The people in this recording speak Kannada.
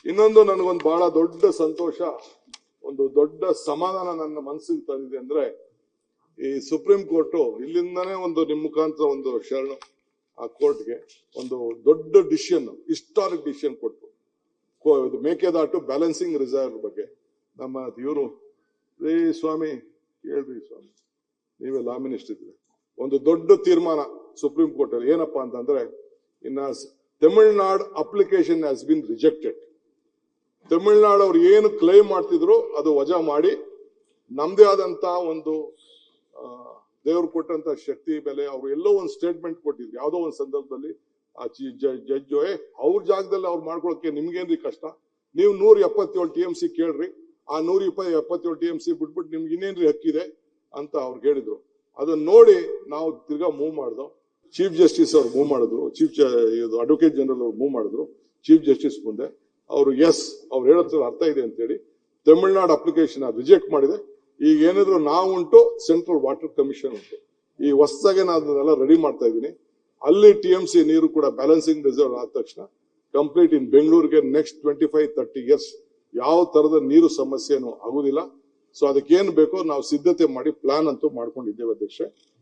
ಇನ್ನೊಂದು ನನಗೊಂದು ಬಹಳ ದೊಡ್ಡ ಸಂತೋಷ, ಒಂದು ದೊಡ್ಡ ಸಮಾಧಾನ ನನ್ನ ಮನಸ್ಸಿಗೆ ತಂದಿದೆ ಅಂದ್ರೆ, ಈ ಸುಪ್ರೀಂ ಕೋರ್ಟ್ ಇಲ್ಲಿಂದಾನೇ ಒಂದು ನಿಮ್ಮ ಮುಖಾಂತರ ಒಂದು ಶರಣು ಆ ಕೋರ್ಟ್ಗೆ ಒಂದು ದೊಡ್ಡ ಡಿಸಿಷನ್, ಹಿಸ್ಟಾರಿಕ್ ಡಿಸಿಷನ್ ಕೊಟ್ಟು ಮೇಕೆದಾಟು ಬ್ಯಾಲೆನ್ಸಿಂಗ್ ರಿಸರ್ವ್ ಬಗ್ಗೆ ನಮ್ಮ ಇವರು ರೇ ಸ್ವಾಮಿ ಹೇಳ್ರಿ ಸ್ವಾಮಿ, ನೀವೇ ಲಾ ಮಿನಿಸ್ಟರ್ ಇದ್ರೆ ಒಂದು ದೊಡ್ಡ ತೀರ್ಮಾನ ಸುಪ್ರೀಂ ಕೋರ್ಟ್ ಅಲ್ಲಿ ಏನಪ್ಪಾ ಅಂತಂದ್ರೆ, ಇನ್ನ Tamil Nadu application has been rejected. Tamil Nadu ಅವ್ರು ಏನು ಕ್ಲೈಮ್ ಮಾಡ್ತಿದ್ರು ಅದು ವಜಾ ಮಾಡಿ, ನಮ್ದೇ ಆದಂತ ಒಂದು ದೇವ್ರು ಕೊಟ್ಟಂತ ಶಕ್ತಿ ಬೆಲೆ ಅವ್ರು ಎಲ್ಲೋ ಒಂದು ಸ್ಟೇಟ್ಮೆಂಟ್ ಕೊಟ್ಟಿದ್ರು ಯಾವ್ದೋ ಒಂದು ಸಂದರ್ಭದಲ್ಲಿ. ಆ ಜಡ್ಜ್ ಅವ್ರ ಜಾಗದಲ್ಲಿ ಅವ್ರು ಮಾಡ್ಕೊಳಕ್ಕೆ ನಿಮ್ಗೇನ್ರಿ ಕಷ್ಟ, ನೀವು 177 TMC ಕೇಳ್ರಿ, ಆ 177 TMC ಬಿಟ್ಬಿಟ್ಟು ನಿಮ್ಗೆ ಇನ್ನೇನ್ರಿ ಹಕ್ಕಿದೆ ಅಂತ ಅವ್ರು ಹೇಳಿದ್ರು. ಅದನ್ನ ನೋಡಿ ನಾವು ತಿರ್ಗಾ ಮೂವ್ ಮಾಡಿದ್ವು. ಚೀಫ್ ಜಸ್ಟಿಸ್ ಅವ್ರು ಮೂವ್ ಮಾಡಿದ್ರು, ಅಡ್ವೊಕೇಟ್ ಜನರಲ್ ಅವ್ರು ಮೂವ್ ಮಾಡಿದ್ರು ಚೀಫ್ ಜಸ್ಟಿಸ್ ಮುಂದೆ. ಅವರು ಅವ್ರು ಹೇಳೋದ್ರ ಅರ್ಥ ಇದೆ ಅಂತೇಳಿ ತಮಿಳ್ನಾಡು ಅಪ್ಲಿಕೇಶನ್ ರಿಜೆಕ್ಟ್ ಮಾಡಿದೆ. ಈಗ ಏನಿದ್ರು ನಾವು ಉಂಟು, ಸೆಂಟ್ರಲ್ ವಾಟರ್ ಕಮಿಷನ್ ಉಂಟು. ಈ ಹೊಸದಾಗೆ ನಾನು ಅದನ್ನೆಲ್ಲ ರೆಡಿ ಮಾಡ್ತಾ ಇದ್ದೀನಿ. ಅಲ್ಲಿ TMC ನೀರು ಕೂಡ ಬ್ಯಾಲೆನ್ಸಿಂಗ್ ರಿಸರ್ವ್ ಆದ ತಕ್ಷಣ ಕಂಪ್ಲೀಟ್ ಇನ್ ಬೆಂಗಳೂರಿಗೆ ನೆಕ್ಸ್ಟ್ 25-30 years ಯಾವ ತರದ ನೀರು ಸಮಸ್ಯೆನೂ ಆಗುದಿಲ್ಲ. ಸೊ ಅದಕ್ಕೇನು ಬೇಕೋ ನಾವು ಸಿದ್ಧತೆ ಮಾಡಿ ಪ್ಲಾನ್ ಅಂತೂ ಮಾಡ್ಕೊಂಡಿದ್ದೇವೆ ಅಧ್ಯಕ್ಷ.